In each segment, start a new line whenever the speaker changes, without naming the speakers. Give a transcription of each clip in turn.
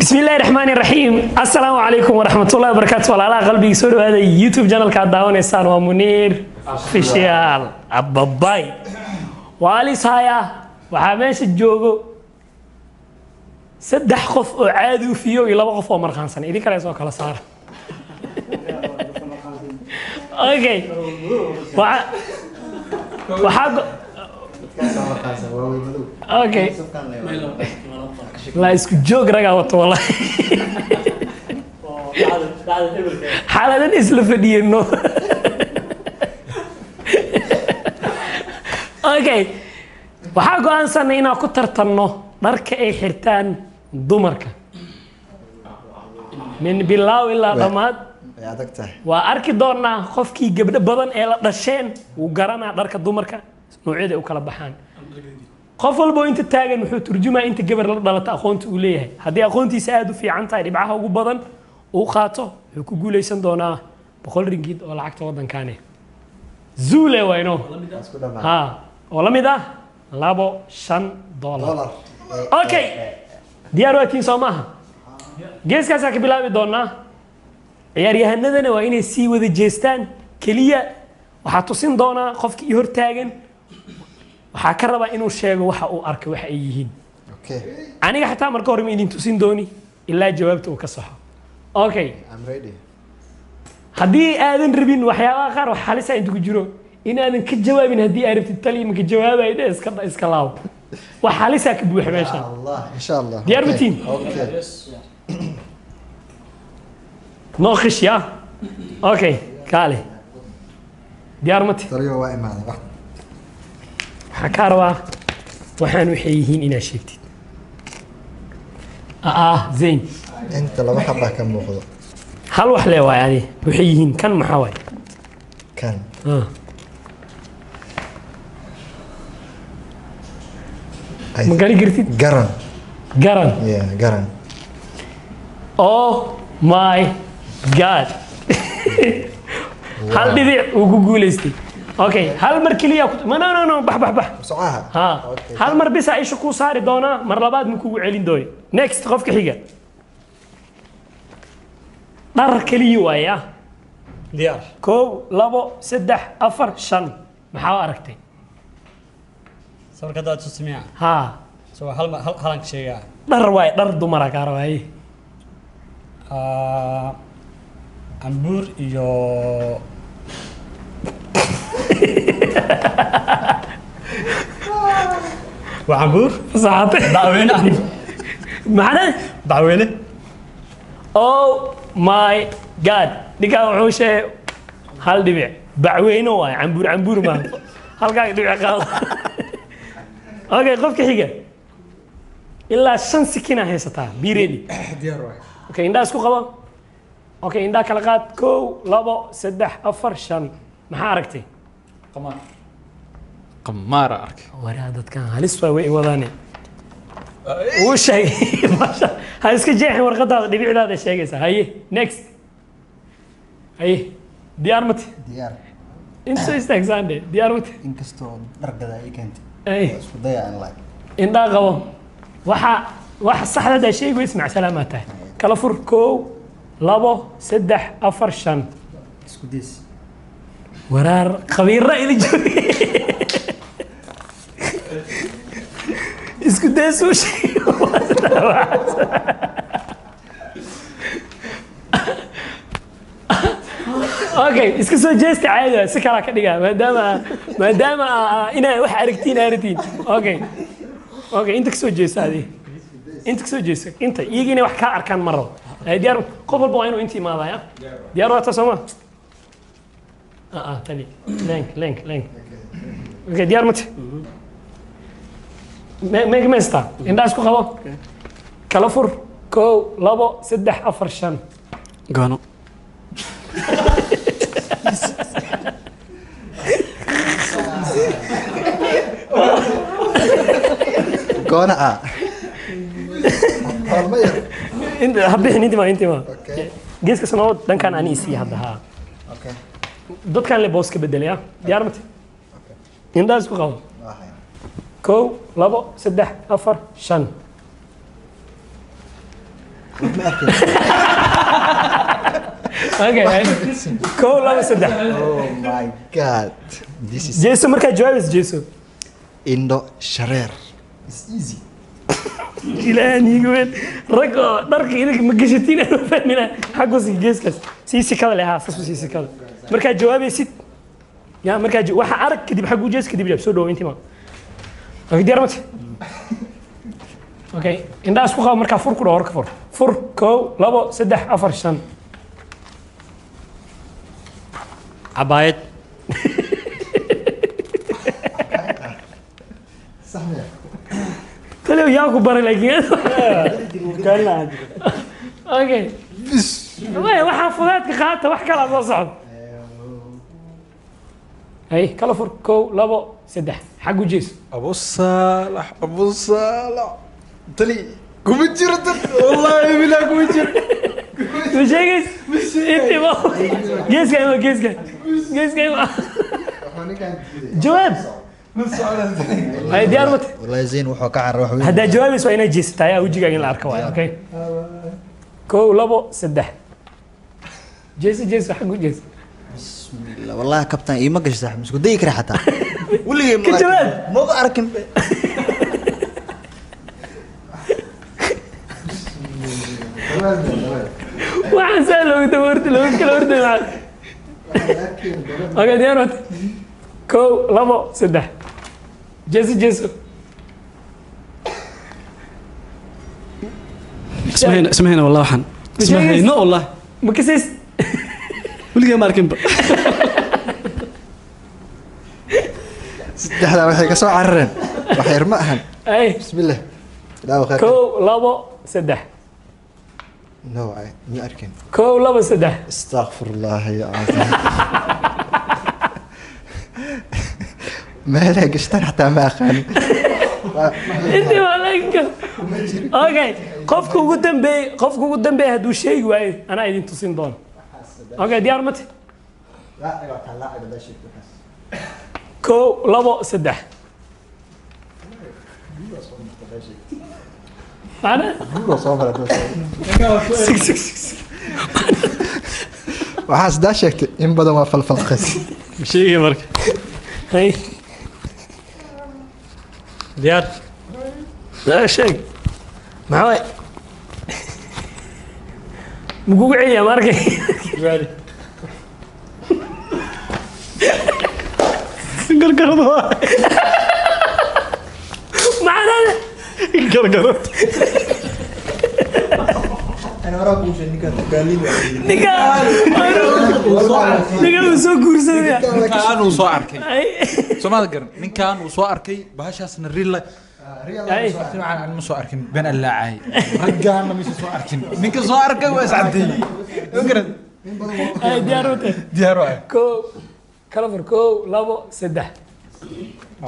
بسم الله الرحمن الرحيم السلام عليكم ورحمة الله وبركاته ولا قلبي سوري هذا يوتيوب channel كداون إنسان ومنير فيشيال أباباي واليس هيا وحامش الجوجو سدح خف عادي فيه إلى وقف ومرخان سنة إذا كان يسوق على صار أوكي وحاج اوكي لا اسكو جوج رجع وطو والله حالا اسلو فدينو اوكي waxaa go'aansanay inaan ku tartanno dharka ay xirtaan dumarka min bilow ilaa dhamaad waa arki doonaa qofkii gabdho badan ee la dhasheen uu garanaa dharka dumarka noocyada u kala baxaan qof walba inta taagan wuxuu turjumaa inta gabar la dhalata aqoonta uu leeyahay hadii aqoontiisa aad u fiican tahay dhibcaha ugu badan uu qaato wuxuu ku guuleysan doonaa 100 ringgit oo lacagta wadankaane zuule wayno ha oo la mid ah $2.5 okay diyaar waatiin Soomaha geeskaas ka bilaabi doonaa ciyaaryahanadana waa inay sii wada jeestaan kaliya waxa tusin doonaa qofkii hor taagan waxa ka rabaa inuu sheego waxa uu arkay waxa ay yihiin okay aniga xataa marka hore ma idin tusin dooni ilaa jawaabta uu ka saxo okay I'm ready hadii aadan rabin waxyaabaha qaar waxa xalisa inta ku jiro in aadan ka jawaabin hadii aad rabtid taliye ma ka jawaabayde iska laaw waxa xalisa ka buux meesha Allah insha Allah diyaar matiin okay ناقش يا اوكي كالي ديار متي طريقه واي معنا واحد حكاروا waxaan waxay yihiin ina sheegtid زين
انت لما حبه كم muuqdo
hal wax lee waayay waxay yihiin kan maxaa waay
kan
ma gari girtid
garan garan
oh my god hal dhibic ugu guuleystay okay hal mar kaliya no bax
socaha
ha hal mar bis ay ku saari doona mar labaad ma kugu celin dooyo next qofka xiga dhar kaliya waaya diyaar 1 2 3 4 5 maxaa aragtay
sawirka dad tusmiya
ha
soo halan sheegaa
dhar waay dhar dumar ka raay ambur iyo
وعبور
صحتي
دعوينه
معنا
دعوينه
او ماي جاد ديكا وحوشه هل دبيع بعوينه واي عمبور ما halka دبيع قال اوكي قفك خيغه الا 5 سكينه هيستا بيريدي
ديار واي
اوكي اندا اسكو قبا اوكي اندا kala qaad 1 2 3 4 5 maxaa aragtay
قمار ارك
waraa dadkan halis way wadaane oo sheegay masha ha iska jeexin warqadaada dhibicdaada sheegaysa haye next haye diyaar mati
diyaar
inta istaagsaande diyaar mati
inkastoo dhargada ay keentay
ay
isku day aan laag
inda qabo waxa saxda sheego ismac salaamata kala fur 1 2 3 4 5
isku dees
warar khabiira ila joogi isku deeso okay isku soo jeesta caadi si kala ka dhiga maadaama ina wax aragtiin okay inta soo jeesaadi inta soo jeesa inta iyagina wax ka arkaan maro diyaar qof walba inuu intii maadaya diyaar waa tasoma tani link okay diyaar mate ما يستا الناس كو خبا كلا فر 1 2 3 4 5
غانو
غانا
انت حبيحني انت ما اوكي جيسك سنو دان كان اني سي هدا ها
اوكي
دد كان لي بوس كبدليا ديار مت اوكي الناس كو خبا 1 2 3 4 5 اوكي كو لابا سدح
Oh my god. This is
جيسو مركا جوابس جيسو
Indo Sharer. It's easy.
إلهي يقول رجع درك إنك مجشتين أنا فاهمنا حقه سيجيس كذا سيسي كذا لها أساس سيسي كذا مركا جوابي ست يا مركا واحد عرق كذي بحقه جيس كذي بجاب سودو أنت ما اوكي دي رمت اوكي إن اسكو خا مركا فور كله ورك فور كو لابو سدح افر شن
عبايد
صح يا.
تلو ياكو برا لكن اوكي وين waxa fudaadka qaata wax kala soo socdo ay kala fur ko labo saddex xaq u jees
ابو صالح ابو صالح طلي قوم جرت والله بلا قوم جرت
مش هيك انت ما جيس كاي جيس كاي جواب هاي ديار مت
والله زين وحو كعر وحو
هذا جوابي سو inay jeestaa yaa wajiga in la arko waay okay ko labo saddex jees xaq u jees
بسم الله والله كابتن إيه ما قش صاحب مسكو ديك رح حتى واللي
كجواب.
ما أركن
waxaan saa loogu daboorti loogu kala orday macaan okay diyaar mate ko labo saddex jeeso
اسمهنا والله وحن اسمهنا والله
ma kasays
ولقي ماركن
سدحنا وحي كسو عرن وحي يرمقهن
ay
بسم الله لا وخير
ko labo saddex
نو عي مي أركن
ko labo saddex
استغفر الله يا عظيم ما لا قشتن حتى ما أخن
intii waa laga okay qofka ugu dambeey hadduu sheegi waayo anaa idin tusin doono okay diyaar mate
لا أيوة لا هذا شيء
ko labo saddex أنا
waxaas daa sheegtay in badan waa falfalqas
شيء مرك
هاي
ديار
لا شيء معاي مقوقع يا ماركي
قرقرة
معنا
قرقرة
أنا وراك وش إنك قال لي
نيجا وسو كورسنا
ninkaan uu soo arkay
أي
soomaalida garan ninkaan uu soo arkay bahashaasna rilla
أي
aan ma soo arkin ben allaacay raggaana ma soo arkin ninka soo arkay waa iscadeeyay garan
أي دياروته
diyaar waa
كو كلفر كو لابو سدح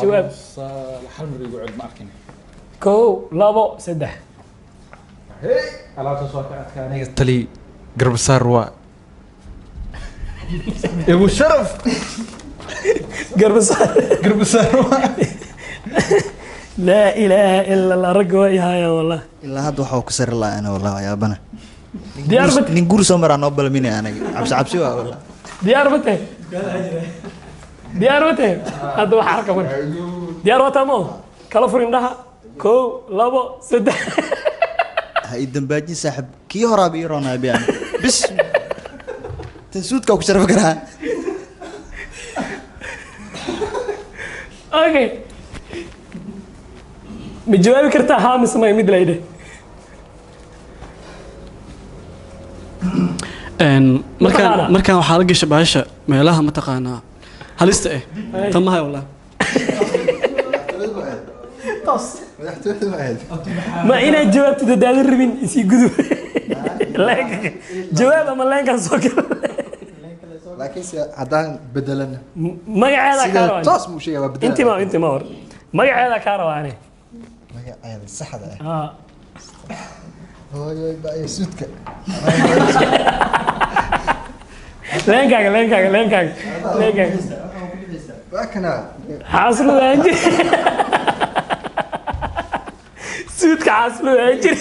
جواب
hal mar igu cod ma arkin
كو لابو سدح
alaabta soo ka adkaanay tali garbasaar waa igu sharaf
قربصار
garbasaar waa
لا إله إلا الله رجوا يا والله
ilaa hadda waxaa ku sari lahaa ana wallahi yaabana
ديار بت
nin guur soo maraa noo balmini anaga cabsi waa wallahi
ديار بته ديار بته هذا حركة من ديار وتامو كلفر إنها كو لابو سدح
ha ii dambaajin saaxib kii horaa bii roonaa biyaan bis tan suudka ku sharaf garaa
اوكي مجاوب كرتا هامس ما يمد ليده
markaan waxaa la gasha baasha meelaha mataqaanaa halista eh tamahay wallah
ما انا جاوبت داد الربين يسي غدو لاك جواب اما لين كان سو
laakiin si haddaan bedelana
magaceeda
sida
kaarwaan
toos muu sheegaa waa bedelana
inti ma war magaceeda kaarwaane
magaceeda saxda ah
ها
hooyo baa suudka
leenkaaga
waa kana
xaaslu waanjir suudka xaaslu waanjir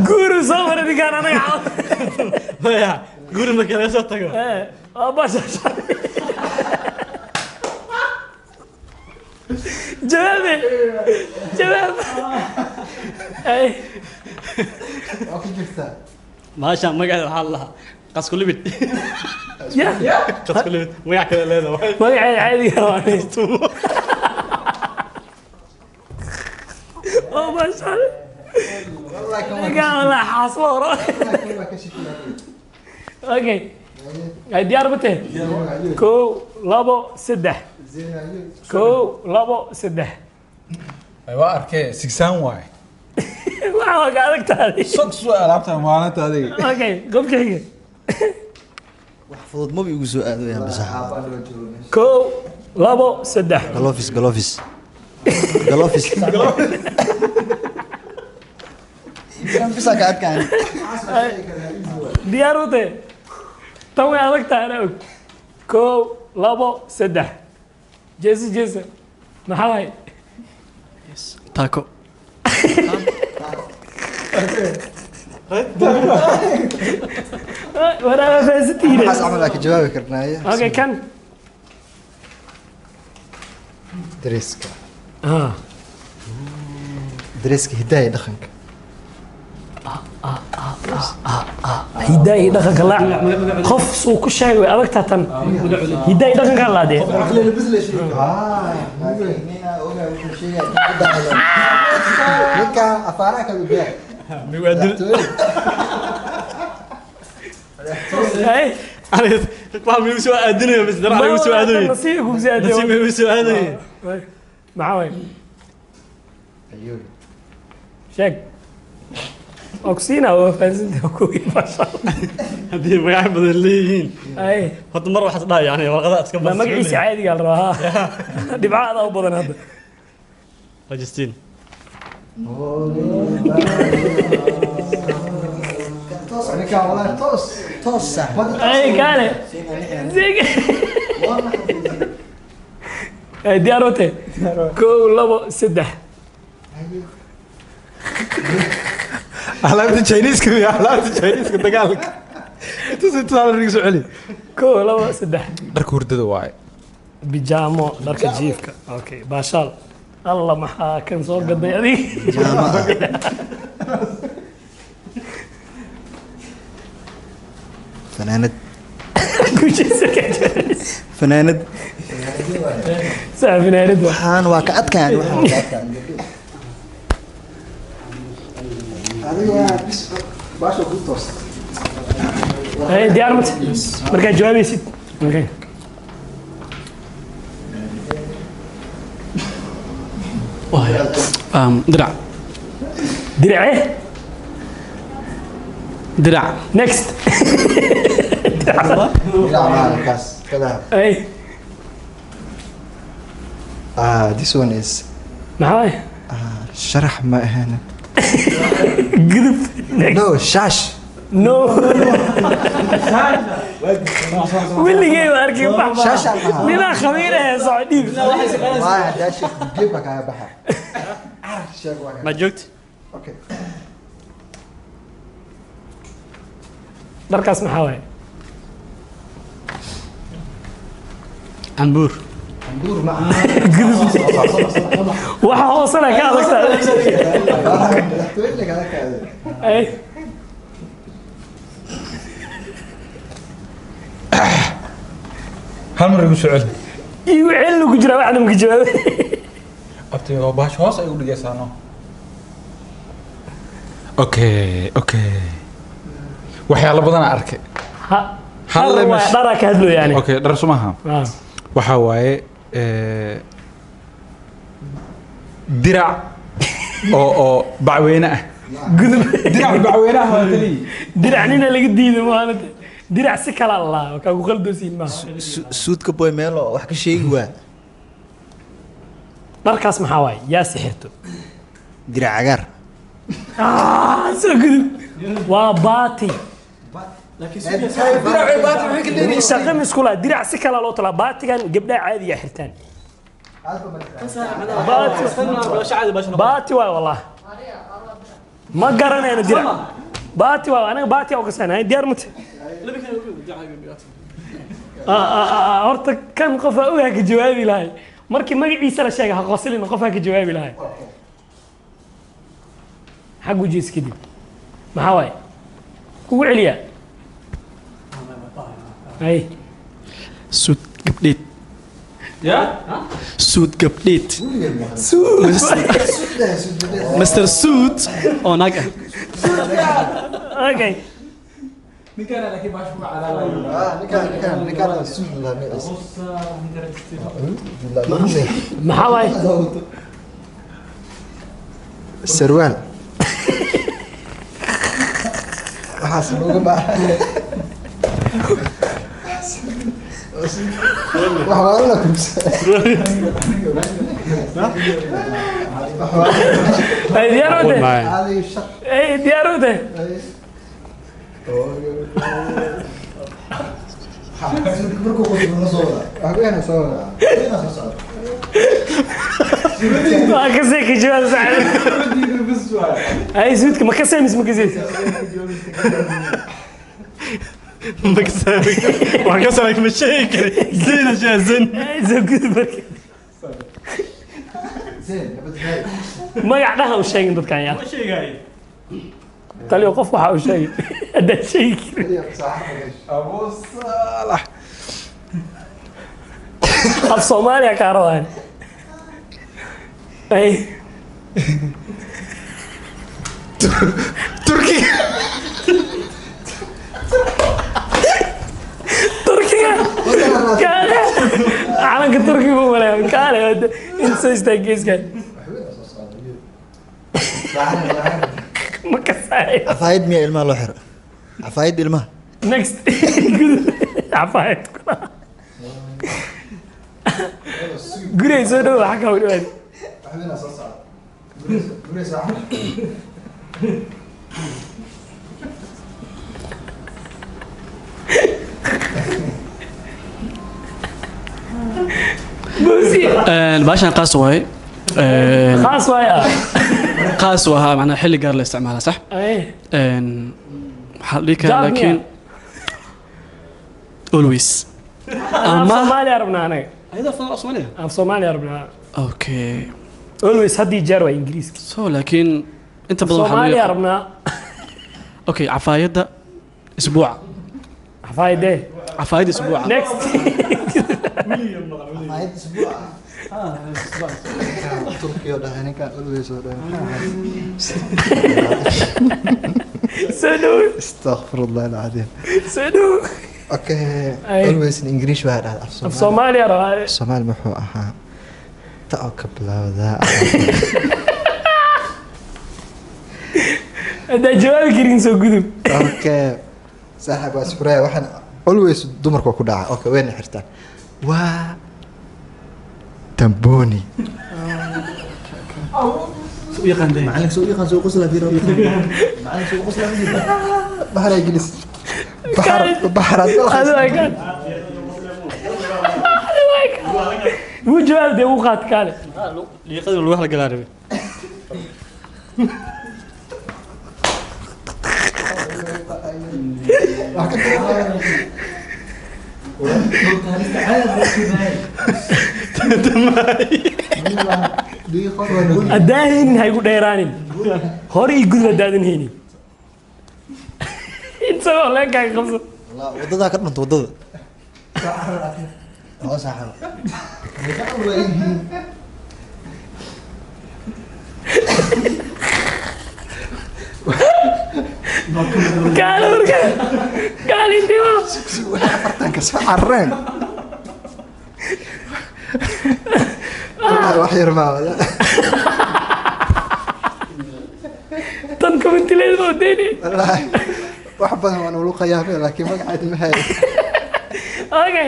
قولوا صور دي كان انا عاوز
يا قول ما كان يسوي تقول
ايه بس جوابي جواب اي
ما شاء ما قاعد الله قص كل بيت
يا
قص كل بيت ما يحكي لا
ما عادي عادي اوه ما شاء الله والله حاصل اوكي ديار بته كو لابو سدح كو لابو سدح
waa arkay sigsaan waay
waa gaadag taadi
sog soo alaabta maalinta adiga
okay qofka xiga
wax fudud ma igu soo aadayaan basaxa
كو لابو سدح
galofis kan bisa ka adkaan
ديار بته تو adag tahay ana og كو لابو سدح جيس maxaa waay
تاكو
وانا فازتيني
waxaas camal ka jawaabi karnaaye
اوكي كان
dariska
اه
dariska hidaaya dhaqanka
هداي دقنك لا خوف سو كشاي وي ادغتا تن هداي دقنك لا دي
ninka afaaraha kala biyaa
اي
انا ما بيسوي ادني بس درا بيسوي ادني
نصيبك زاد
نسيب بيسوي ادني
معاوي شك اوكسينا هو فازنت كوي ما شاء الله
هذه ما يحب الليين
اي
هاد مره واحد ضايع يعني والغداء تكبر
ما مقعيس عادي قال راه دبعه هذا بدن هذا
رجستين
toos sax
اي قال زيك دياروتي كو لبو سدح
alaabta Chinese ka iyo alaabta Chinese ka dagaalka inta si taal rig soo celi
كو لبو سدح
dharka hurdada waay
بيجامو دارك جيفك اوكي باشال الله محا كان سو قدي ادي
fanaanad
كل شيء سكت
fanaanad
سافين هرد
waxaan waa ka adkaan waxaan ka adkaan adiga bis baasha ku toos
اي ديار مت مركا جوابي سيد اوكي
درع
درعي
درع
نكست
ila maalkaas kada
اي
this one is
معاي
sharax ma ahayn
قذف
no shash
نو واللي جاي واركي
شاشة معها.
لنا خميرة يا سعودي
waa dashi geeba ka baxa sheeg waa
ما جوكت
okay
دركاس محاوي
عنبور
andur ma
waxa hoosana ka adagtaa ay
hal mar igu soo celi
igu ceel ku jira waxna ma jawaab
abtay oo baash hoos ay u dhigaysaano okay waxyaalo badan aan arkay
hal dara ka hadlo yani
okay dhar sumaha waxa waaye dirac oo bacweyne ah
gudub
dirac bacweyne ah waa tali
diracnina laga diiday maalinta dirac si kala allah ka ku qaldoosiin ma
suudka boy meelo wax ka sheegi waa
darkaas maxaa waay yaa sixirto
dirac cagaar
soo gudub waa baati shaqo miskula dirac si kala loo tala baatigan gabdhaha caadiga xirtaan baati waay wallah ما قرنا أنا درع باتي وأنا باتي أو كسان هاي ديار مت horta kan qof aa ka jawaabi lahay markii magaciisa la sheegay ha qoslin qof aa ka jawaabi lahay xaq u jees kadib maxaa waay kugu celiya ay
suud gabdheed
يا
suud gabdheed Mr. Suit oo naag ah
okay
ninkan laakiin baashu ku
ninkaan suud la
maxaa waay
sarwaal waxaas looga baahan waxaa la kumsa
ay diyaarode ay diyaarode ما كسيك جواز سعد هاي زودك ما كسيمس ما كسيس
waxaan ka sameeyay ma sheegi kari zina jaazan
زوجت برك ما يعدها وشيء ضد كان يا
sheegay
قال يوقف waxa uu sheegay hada shay
ابو صالح
af Soomaaliya ka rabaan ay
تركي
تركيا كان على تركي هو ولا كان انسى استاجيس كان ما كساي
عفايد مية ilmaha loo xiro عفايد ilmaha
next عفايد gurey soo dhaw waxa ka wadaan بوسي
baashan qaas waay
خاص ويا
qaas waa macna xilli gaar la isticmaala sax
ايه
waxa dhika laakiin always
اما Soomaaliya rabnaa anaga
ayda fadlan Soomaaliya
af Soomaaliya rabnaa
okay
always hadii jeer waa ingiriiska
so laakiin inta badan waxa
Soomaaliya rabnaa
okay cafaayada isbuuca
xafaayde
cafaayada isbuuca
next
عفايد اسبوع تركيا ده ninkaan always oo dhan
soo dhaw
استغفر الله العظيم
soo dhaw
اوكي
أي.
always in english waa dhaad af
af Soomaaliya rabaa
Soomaali muxuu ahaa ta oo ka bilowda
hada jawaab kirin soo gudub
okay saaxib waa iskuraa waxaan always dumarku ku dhaca okay weyn xirtaan waa tamboni معلم سوق يقان سوق قصلا في ربي معلم سوق قصلا في بحر يجلس بحر
هذا كان مو جواب ده وقت كان
liiqada lagu wax la galaaray
adaahin hay ku dheeraanin hore ii gudba daadan haynin inta oo leen ka qabso
wadada ka dhanto wadada oo saaxib
قال ورقه قال انت
afartan ka soo carreen wax yar ma wada
تنكم انت ليه وديني
والله wax badan waan ulu qayaamay laakiin magaceed ma hay
اوكي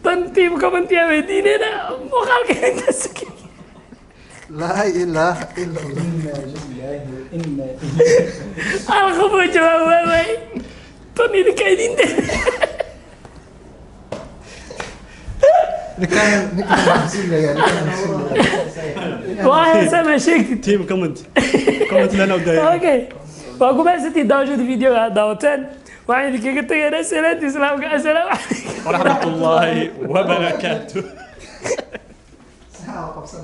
تنتيبكم انت يا مدينه وقالك انت سكين
لا اله الا الله
الخبر جواب واي توني دكايدين ده
نكمل محسين يعني
واحد سامع شيك
تيم كومنت لنا ودايما
اوكي waa ku mahadsantihiin daawashada videoga aad daawateen waxaan idinkaga tegaynaa salaanta islaamka assalaamu calaykum
ورحمة الله وبركاته
ساعة وقبصة